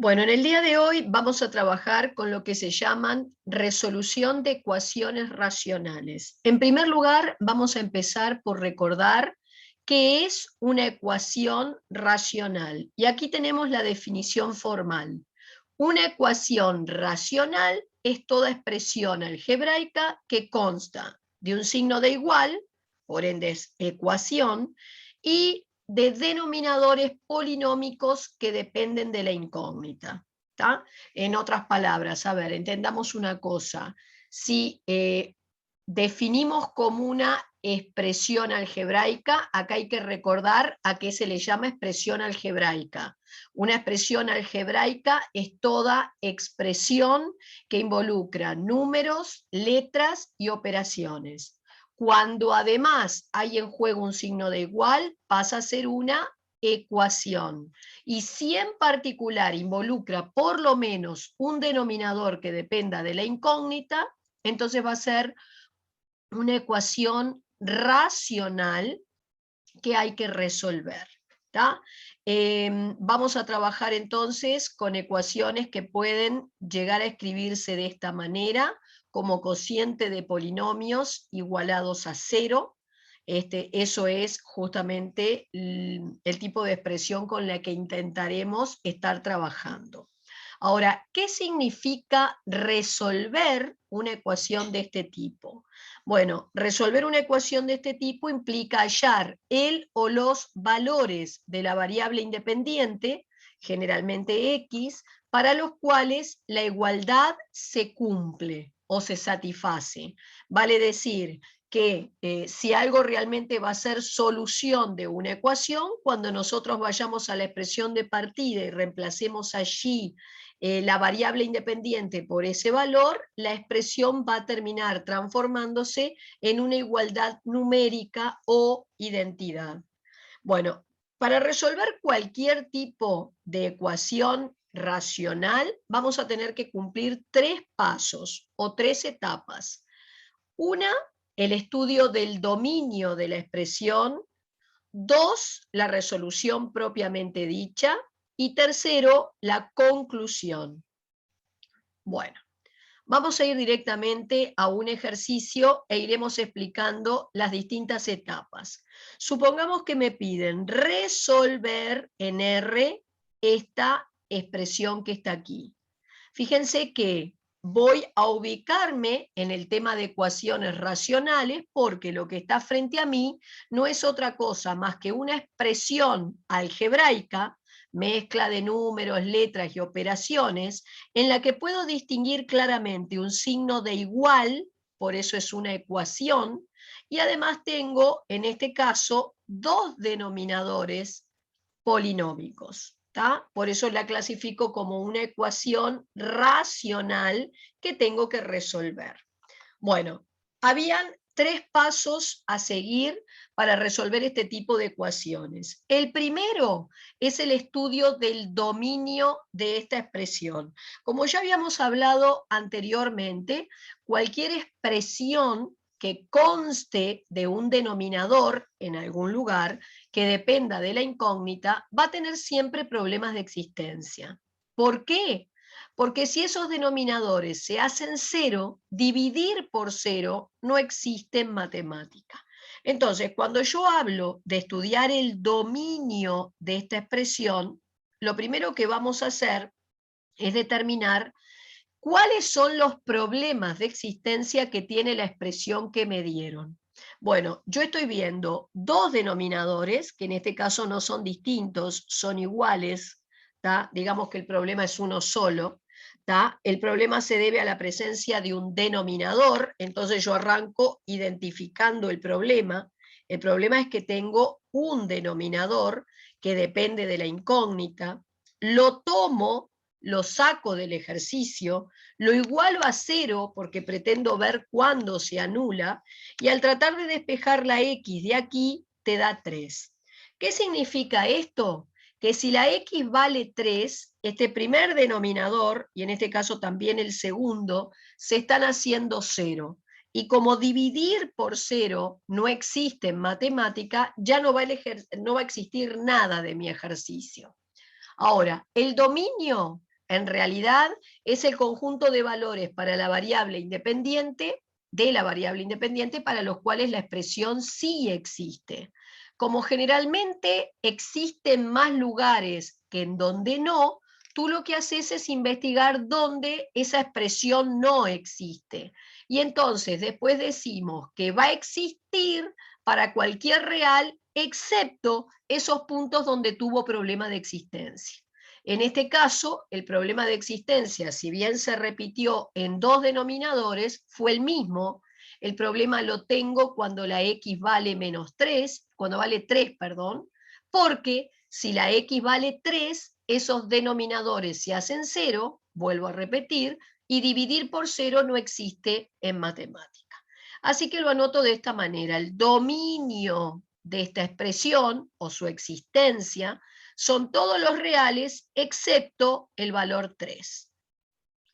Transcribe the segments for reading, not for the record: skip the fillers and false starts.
Bueno, en el día de hoy vamos a trabajar con lo que se llaman resolución de ecuaciones racionales. En primer lugar, vamos a empezar por recordar qué es una ecuación racional. Y aquí tenemos la definición formal. Una ecuación racional es toda expresión algebraica que consta de un signo de igual, por ende es ecuación, y de denominadores polinómicos que dependen de la incógnita. ¿Tá? En otras palabras, a ver, entendamos una cosa. Si definimos como una expresión algebraica, acá hay que recordar a qué se le llama expresión algebraica. Una expresión algebraica es toda expresión que involucra números, letras y operaciones. Cuando además hay en juego un signo de igual, pasa a ser una ecuación. Y si en particular involucra por lo menos un denominador que dependa de la incógnita, entonces va a ser una ecuación racional que hay que resolver. Vamos a trabajar entonces con ecuaciones que pueden llegar a escribirse de esta manera, como cociente de polinomios igualados a cero. Eso es justamente el tipo de expresión con la que intentaremos estar trabajando. Ahora, ¿qué significa resolver una ecuación de este tipo? Bueno, resolver una ecuación de este tipo implica hallar el o los valores de la variable independiente, generalmente x, para los cuales la igualdad se cumple o se satisface. Vale decir que si algo realmente va a ser solución de una ecuación, cuando nosotros vayamos a la expresión de partida y reemplacemos allí la variable independiente por ese valor, la expresión va a terminar transformándose en una igualdad numérica o identidad. Bueno, para resolver cualquier tipo de ecuación racional, vamos a tener que cumplir tres pasos o tres etapas. Una, el estudio del dominio de la expresión. Dos, la resolución propiamente dicha. Y tercero, la conclusión. Bueno, vamos a ir directamente a un ejercicio e iremos explicando las distintas etapas. Supongamos que me piden resolver en R esta expresión que está aquí. Fíjense que voy a ubicarme en el tema de ecuaciones racionales porque lo que está frente a mí no es otra cosa más que una expresión algebraica, mezcla de números, letras y operaciones, en la que puedo distinguir claramente un signo de igual, por eso es una ecuación, y además tengo, en este caso, dos denominadores polinómicos. Por eso la clasifico como una ecuación racional que tengo que resolver. Bueno, habían tres pasos a seguir para resolver este tipo de ecuaciones. El primero es el estudio del dominio de esta expresión. Como ya habíamos hablado anteriormente, cualquier expresión que conste de un denominador en algún lugar que dependa de la incógnita va a tener siempre problemas de existencia. ¿Por qué? Porque si esos denominadores se hacen cero, dividir por cero no existe en matemática. Entonces, cuando yo hablo de estudiar el dominio de esta expresión, lo primero que vamos a hacer es determinar cuáles son los problemas de existencia que tiene la expresión que me dieron. Bueno, yo estoy viendo dos denominadores, que en este caso no son distintos, son iguales, digamos que el problema es uno solo. El problema se debe a la presencia de un denominador, entonces yo arranco identificando el problema. El problema es que tengo un denominador que depende de la incógnita, lo tomo, lo saco del ejercicio, lo igualo a cero porque pretendo ver cuándo se anula, y al tratar de despejar la x de aquí, te da 3. ¿Qué significa esto? Que si la x vale 3, este primer denominador, y en este caso también el segundo, se están haciendo cero. Y como dividir por cero no existe en matemática, ya no va a existir nada de mi ejercicio. Ahora, el dominio en realidad es el conjunto de valores para la variable independiente, de la variable independiente, para los cuales la expresión sí existe. Como generalmente existen más lugares que en donde no, tú lo que haces es investigar dónde esa expresión no existe. Y entonces después decimos que va a existir para cualquier real, excepto esos puntos donde tuvo problema de existencia. En este caso, el problema de existencia, si bien se repitió en dos denominadores, fue el mismo. El problema lo tengo cuando la x vale menos 3, cuando vale 3, perdón, porque si la x vale 3, esos denominadores se hacen 0, vuelvo a repetir, y dividir por 0 no existe en matemática. Así que lo anoto de esta manera: el dominio de esta expresión, o su existencia, son todos los reales excepto el valor 3.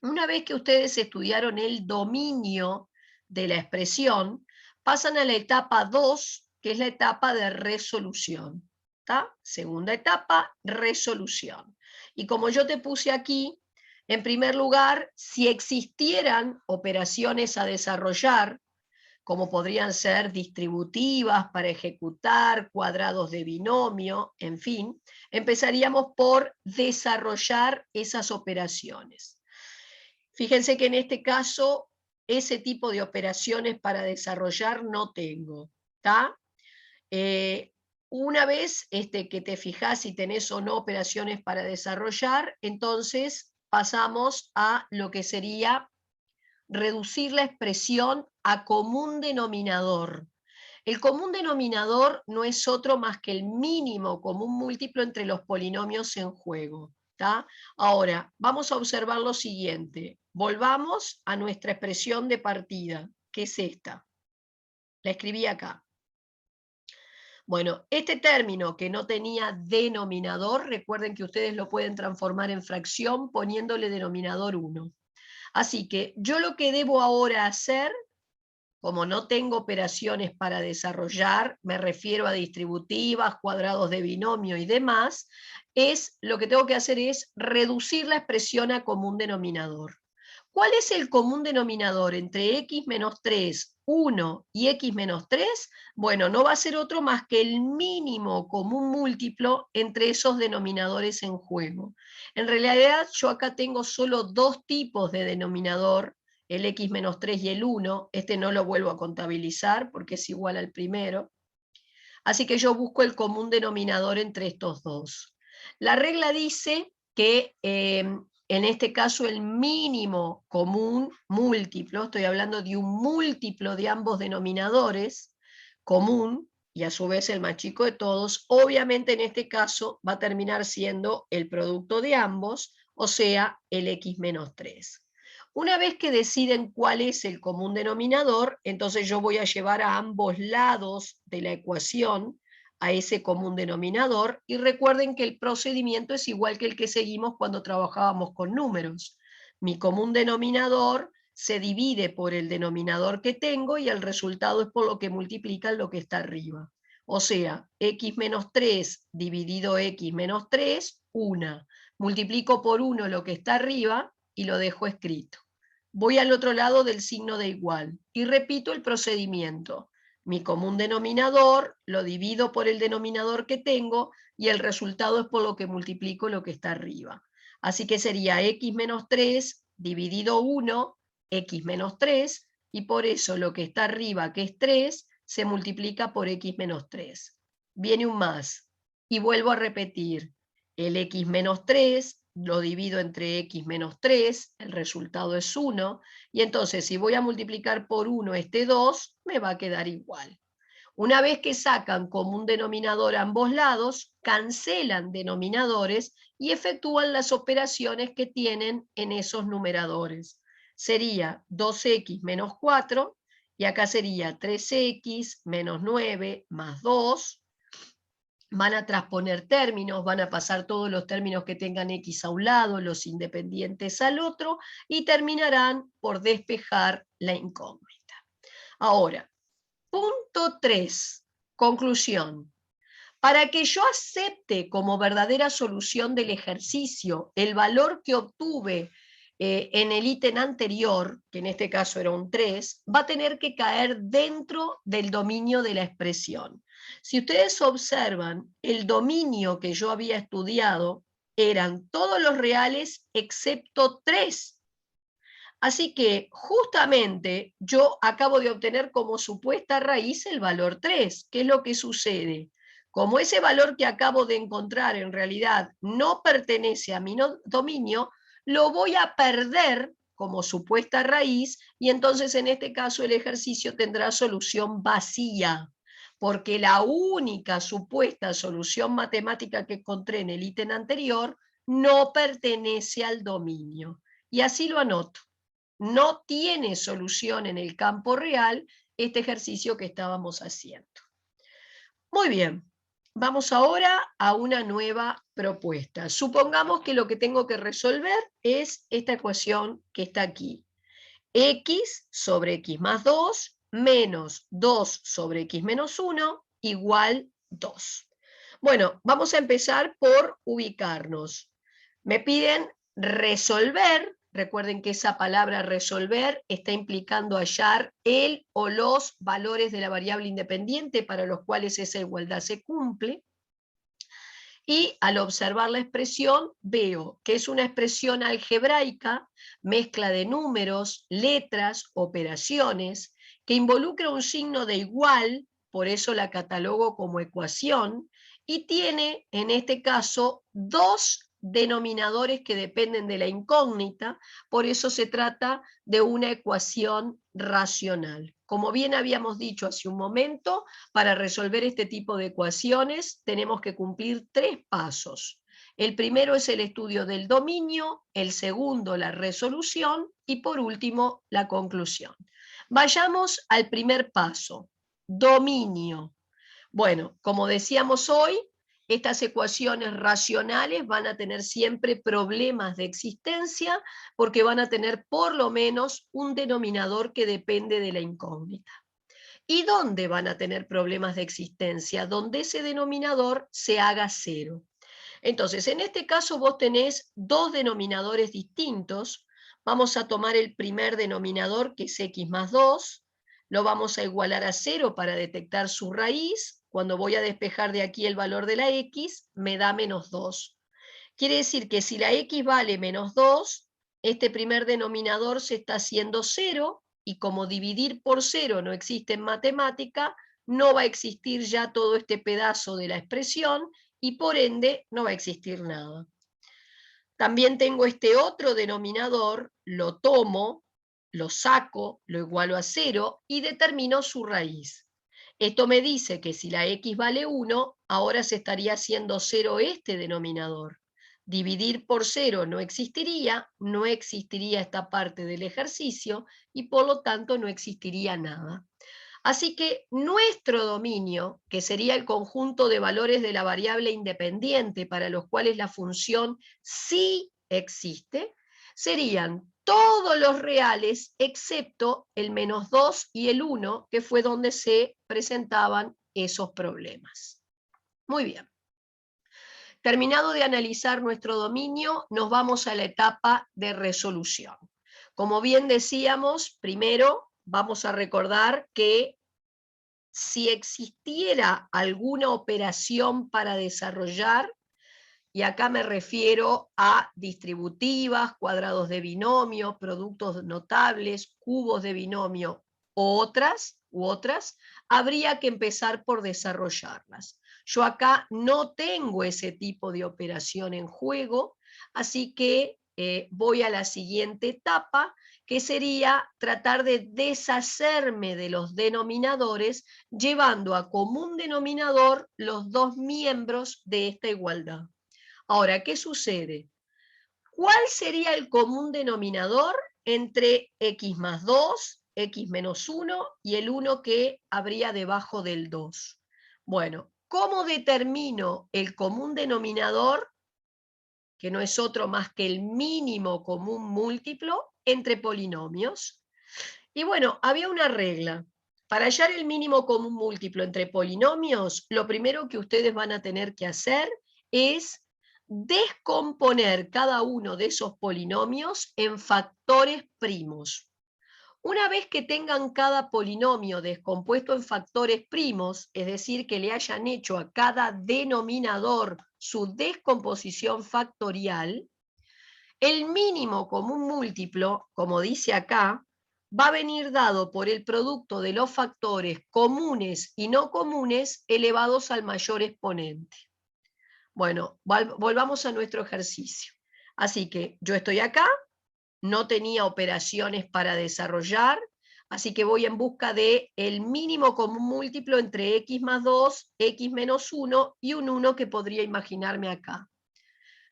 Una vez que ustedes estudiaron el dominio de la expresión, pasan a la etapa 2, que es la etapa de resolución. ¿Tá? Segunda etapa, resolución. Y como yo te puse aquí, en primer lugar, si existieran operaciones a desarrollar, como podrían ser distributivas para ejecutar, cuadrados de binomio, en fin, empezaríamos por desarrollar esas operaciones. Fíjense que en este caso, ese tipo de operaciones para desarrollar no tengo, ¿tá? Una vez que te fijas si tenés o no operaciones para desarrollar, entonces pasamos a lo que sería reducir la expresión a común denominador. El común denominador no es otro más que el mínimo común múltiplo entre los polinomios en juego. ¿Tá? Ahora, vamos a observar lo siguiente. Volvamos a nuestra expresión de partida, que es esta. La escribí acá. Bueno, este término que no tenía denominador, recuerden que ustedes lo pueden transformar en fracción poniéndole denominador 1. Así que yo lo que debo ahora hacer, como no tengo operaciones para desarrollar, me refiero a distributivas, cuadrados de binomio y demás, lo que tengo que hacer es reducir la expresión a común denominador. ¿Cuál es el común denominador entre x menos 3, 1 y x menos 3? Bueno, no va a ser otro más que el mínimo común múltiplo entre esos denominadores en juego. En realidad yo acá tengo solo dos tipos de denominador, el x menos 3 y el 1, este no lo vuelvo a contabilizar porque es igual al primero. Así que yo busco el común denominador entre estos dos. La regla dice que en este caso el mínimo común múltiplo, estoy hablando de un múltiplo de ambos denominadores, común, y a su vez el más chico de todos, obviamente en este caso va a terminar siendo el producto de ambos, o sea, el x menos 3. Una vez que deciden cuál es el común denominador, entonces yo voy a llevar a ambos lados de la ecuación a ese común denominador, y recuerden que el procedimiento es igual que el que seguimos cuando trabajábamos con números. Mi común denominador se divide por el denominador que tengo y el resultado es por lo que multiplican lo que está arriba. O sea, x menos 3 dividido x menos 3, 1. Multiplico por 1 lo que está arriba y lo dejo escrito. Voy al otro lado del signo de igual y repito el procedimiento. Mi común denominador lo divido por el denominador que tengo y el resultado es por lo que multiplico lo que está arriba. Así que sería x menos 3 dividido 1, x menos 3, y por eso lo que está arriba, que es 3, se multiplica por x menos 3. Viene un más y vuelvo a repetir. El x menos 3 lo divido entre x menos 3, el resultado es 1, y entonces si voy a multiplicar por 1 este 2, me va a quedar igual. Una vez que sacan común denominador a ambos lados, cancelan denominadores y efectúan las operaciones que tienen en esos numeradores. Sería 2x menos 4, y acá sería 3x menos 9 más 2, van a transponer términos, van a pasar todos los términos que tengan x a un lado, los independientes al otro, y terminarán por despejar la incógnita. Ahora, punto 3, conclusión. Para que yo acepte como verdadera solución del ejercicio el valor que obtuve en el ítem anterior, que en este caso era un 3, va a tener que caer dentro del dominio de la expresión. Si ustedes observan, el dominio que yo había estudiado eran todos los reales excepto 3. Así que justamente yo acabo de obtener como supuesta raíz el valor 3. ¿Qué es lo que sucede? Como ese valor que acabo de encontrar en realidad no pertenece a mi dominio, lo voy a perder como supuesta raíz y entonces en este caso el ejercicio tendrá solución vacía, porque la única supuesta solución matemática que encontré en el ítem anterior no pertenece al dominio. Y así lo anoto. No tiene solución en el campo real este ejercicio que estábamos haciendo. Muy bien, vamos ahora a una nueva propuesta. Supongamos que lo que tengo que resolver es esta ecuación que está aquí. X sobre X más 2 menos 2 sobre X menos 1 igual 2. Bueno, vamos a empezar por ubicarnos. Me piden resolver. Recuerden que esa palabra resolver está implicando hallar el o los valores de la variable independiente para los cuales esa igualdad se cumple. Y al observar la expresión veo que es una expresión algebraica, mezcla de números, letras, operaciones, que involucra un signo de igual, por eso la catalogo como ecuación, y tiene en este caso dos denominadores que dependen de la incógnita, por eso se trata de una ecuación racional. Como bien habíamos dicho hace un momento, para resolver este tipo de ecuaciones tenemos que cumplir 3 pasos. El primero es el estudio del dominio, el segundo la resolución y por último la conclusión. Vayamos al primer paso, dominio. Bueno, como decíamos hoy, estas ecuaciones racionales van a tener siempre problemas de existencia porque van a tener por lo menos un denominador que depende de la incógnita. ¿Y dónde van a tener problemas de existencia? Donde ese denominador se haga cero. Entonces, en este caso vos tenés dos denominadores distintos. Vamos a tomar el primer denominador, que es x más 2. Lo vamos a igualar a 0 para detectar su raíz. Cuando voy a despejar de aquí el valor de la x, me da menos 2. Quiere decir que si la x vale menos 2, este primer denominador se está haciendo 0, y como dividir por 0 no existe en matemática, no va a existir ya todo este pedazo de la expresión, y por ende no va a existir nada. También tengo este otro denominador, lo tomo, lo saco, lo igualo a 0 y determino su raíz. Esto me dice que si la x vale 1, ahora se estaría haciendo 0 este denominador. Dividir por 0 no existiría esta parte del ejercicio y por lo tanto no existiría nada. Así que nuestro dominio, que sería el conjunto de valores de la variable independiente para los cuales la función sí existe, serían todos los reales excepto el menos 2 y el 1, que fue donde se presentaban esos problemas. Muy bien. Terminado de analizar nuestro dominio, nos vamos a la etapa de resolución. Como bien decíamos, primero vamos a recordar que si existiera alguna operación para desarrollar, y acá me refiero a distributivas, cuadrados de binomio, productos notables, cubos de binomio u otras, habría que empezar por desarrollarlas. Yo acá no tengo ese tipo de operación en juego, así que voy a la siguiente etapa, que sería tratar de deshacerme de los denominadores, llevando a común denominador los dos miembros de esta igualdad. Ahora, ¿qué sucede? ¿Cuál sería el común denominador entre x más 2, x menos 1 y el 1 que habría debajo del 2? Bueno, ¿cómo determino el común denominador, que no es otro más que el mínimo común múltiplo entre polinomios? Y bueno, había una regla. Para hallar el mínimo común múltiplo entre polinomios, lo primero que ustedes van a tener que hacer es descomponer cada uno de esos polinomios en factores primos. Una vez que tengan cada polinomio descompuesto en factores primos, es decir, que le hayan hecho a cada denominador su descomposición factorial, el mínimo común múltiplo, como dice acá, va a venir dado por el producto de los factores comunes y no comunes elevados al mayor exponente. Bueno, volvamos a nuestro ejercicio. Así que yo estoy acá, no tenía operaciones para desarrollar, así que voy en busca de el mínimo común múltiplo entre x más 2, x menos 1 y un 1 que podría imaginarme acá.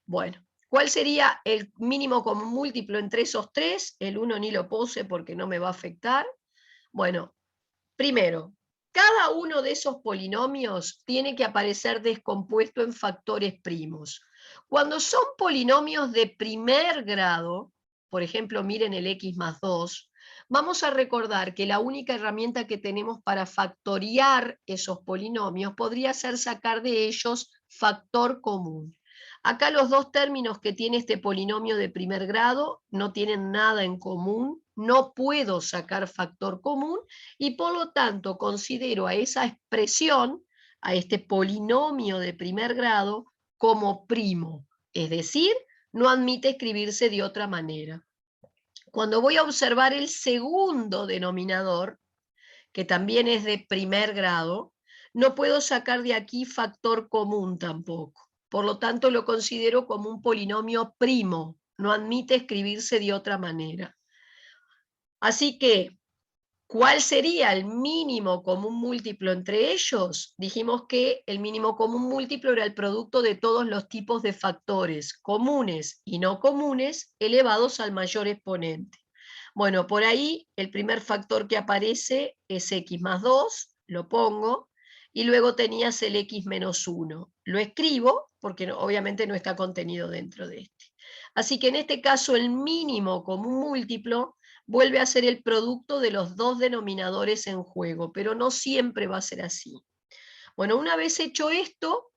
Bueno, ¿cuál sería el mínimo común múltiplo entre esos tres? El 1 ni lo puse porque no me va a afectar. Bueno, primero, cada uno de esos polinomios tiene que aparecer descompuesto en factores primos. Cuando son polinomios de primer grado, por ejemplo, miren el x más 2, vamos a recordar que la única herramienta que tenemos para factoriar esos polinomios podría ser sacar de ellos factor común. Acá los dos términos que tiene este polinomio de primer grado no tienen nada en común, no puedo sacar factor común y por lo tanto considero a esa expresión, a este polinomio de primer grado, como primo, es decir, no admite escribirse de otra manera. Cuando voy a observar el segundo denominador, que también es de primer grado, no puedo sacar de aquí factor común tampoco. Por lo tanto, lo considero como un polinomio primo, no admite escribirse de otra manera. Así que, ¿cuál sería el mínimo común múltiplo entre ellos? Dijimos que el mínimo común múltiplo era el producto de todos los tipos de factores, comunes y no comunes, elevados al mayor exponente. Bueno, por ahí el primer factor que aparece es x más 2, lo pongo, y luego tenías el x menos 1. Lo escribo porque obviamente no está contenido dentro de este. Así que en este caso el mínimo común múltiplo vuelve a ser el producto de los dos denominadores en juego, pero no siempre va a ser así. Bueno, una vez hecho esto,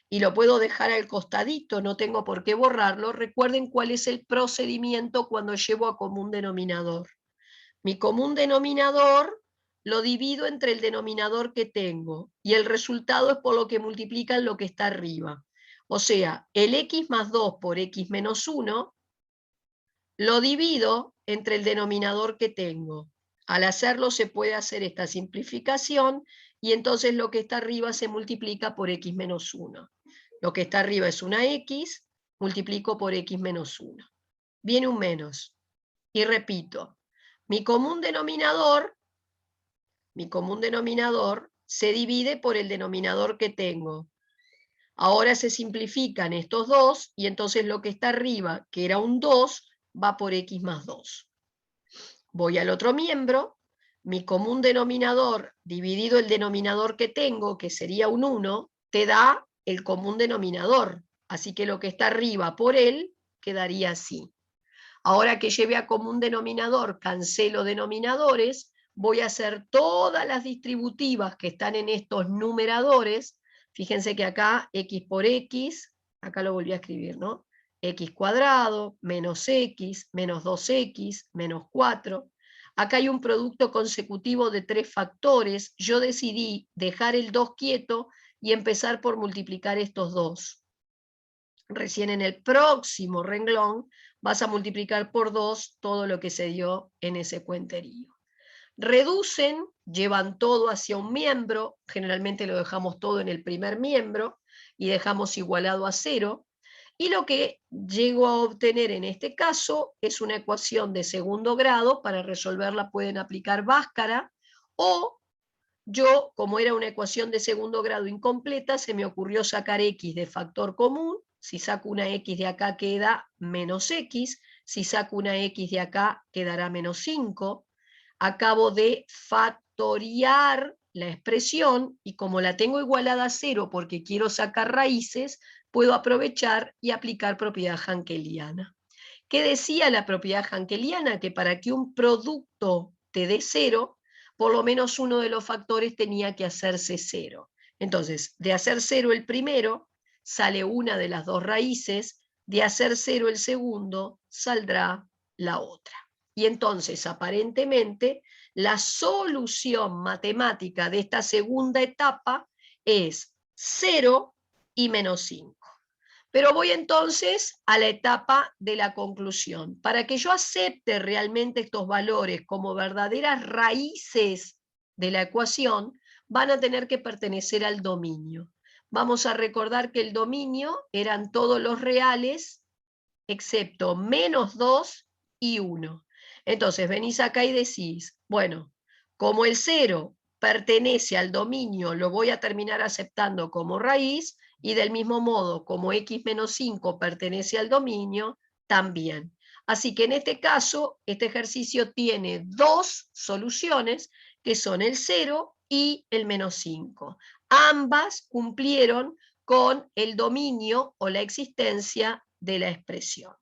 y lo puedo dejar al costadito, no tengo por qué borrarlo, recuerden cuál es el procedimiento cuando llevo a común denominador. Mi común denominador lo divido entre el denominador que tengo, y el resultado es por lo que multiplican lo que está arriba. O sea, el x más 2 por x menos 1 lo divido entre el denominador que tengo. Al hacerlo se puede hacer esta simplificación y entonces lo que está arriba se multiplica por x menos 1. Lo que está arriba es una x, multiplico por x menos 1. Viene un menos. Y repito, mi común denominador se divide por el denominador que tengo. Ahora se simplifican estos dos y entonces lo que está arriba, que era un 2, va por x más 2. Voy al otro miembro, mi común denominador dividido el denominador que tengo, que sería un 1, te da el común denominador. Así que lo que está arriba por él quedaría así. Ahora que lleve a común denominador, cancelo denominadores, voy a hacer todas las distributivas que están en estos numeradores. Fíjense que acá x por x, acá lo volví a escribir, ¿no? X cuadrado, menos x, menos 2x, menos 4. Acá hay un producto consecutivo de 3 factores. Yo decidí dejar el 2 quieto y empezar por multiplicar estos dos. Recién en el próximo renglón vas a multiplicar por 2 todo lo que se dio en ese cuenterío. Reducen, llevan todo hacia un miembro, generalmente lo dejamos todo en el primer miembro y dejamos igualado a 0. Y lo que llego a obtener en este caso es una ecuación de segundo grado. Para resolverla pueden aplicar Bhaskara, o yo, como era una ecuación de segundo grado incompleta, se me ocurrió sacar x de factor común. Si saco una x de acá queda menos x, si saco una x de acá quedará menos 5. Acabo de factoriar la expresión y como la tengo igualada a 0 porque quiero sacar raíces, puedo aprovechar y aplicar propiedad jankeliana. ¿Qué decía la propiedad jankeliana? Que para que un producto te dé 0, por lo menos uno de los factores tenía que hacerse 0. Entonces, de hacer 0 el primero, sale una de las dos raíces, de hacer 0 el segundo, saldrá la otra. Y entonces, aparentemente, la solución matemática de esta segunda etapa es 0 y menos 5. Pero voy entonces a la etapa de la conclusión. Para que yo acepte realmente estos valores como verdaderas raíces de la ecuación, van a tener que pertenecer al dominio. Vamos a recordar que el dominio eran todos los reales, excepto menos 2 y 1. Entonces venís acá y decís, bueno, como el 0 pertenece al dominio, lo voy a terminar aceptando como raíz, y del mismo modo, como x menos 5 pertenece al dominio, también. Así que en este caso, este ejercicio tiene dos soluciones, que son el 0 y el menos 5. Ambas cumplieron con el dominio o la existencia de la expresión.